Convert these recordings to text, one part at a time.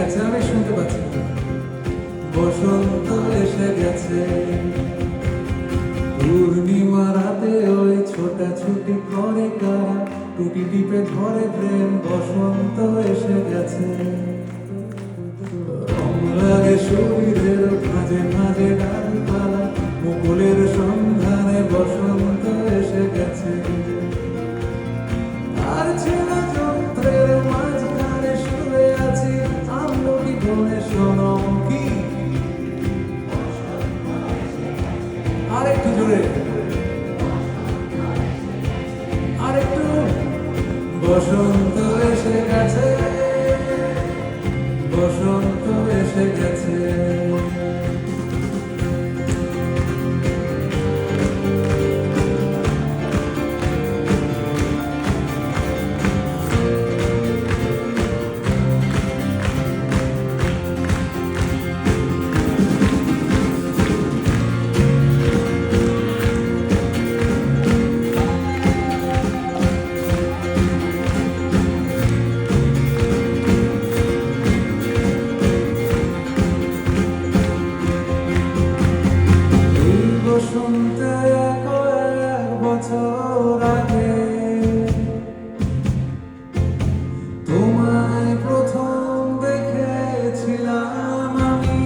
গেছে, আমি শুনতে পাচ্ছি। বসন্ত এসে গেছে, পূর্ণিমা রাতে ওই ছোটাছুটি করে কারা, টুটি টিপে ধরে প্রেম। বসন্ত এসে গেছে, রং লাগে শরীরের মাঝে মাঝে ডালপালা, মুকুলের সন্ধানে বসন্ত এসে গেছে। আর ছেলে যন্ত্রের মাঝখানে শুয়ে আছি, আমলকি বনে শোনো কি। আরেকটু জোরে, আরেকটু। বসন্ত এসে গেছে, বসন্ত এসে গেছে। বসন্তে কয়েক বছর আগে তোমায় প্রথম দেখেছিলাম আমি,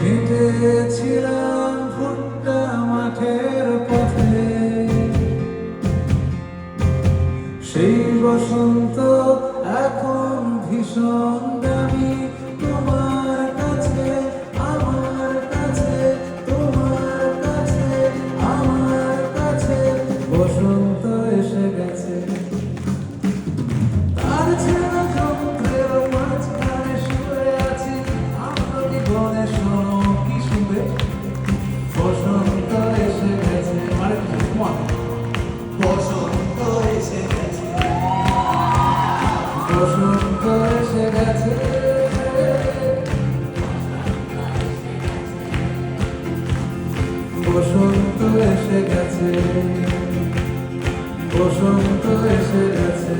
হেঁটেছিলাম ভুট্টা মাঠের পথে। সেই বসন্ত এখন ভীষণ দামি তোমার কাছে, আমার কাছে, তোমার কাছে, আমার কাছে। বসন্ত এসে গেছে, তার ছেঁড়া যন্ত্রের মাঝখানে শুয়ে আছি, আমলকি বনে শোনো কি শুনবে। বসন্ত এসে গেছে, মানে বসন্ত এসে গেছে, বসন্ত এসে গেছে, বসন্ত এসে গেছে, বসন্ত এসে গেছে।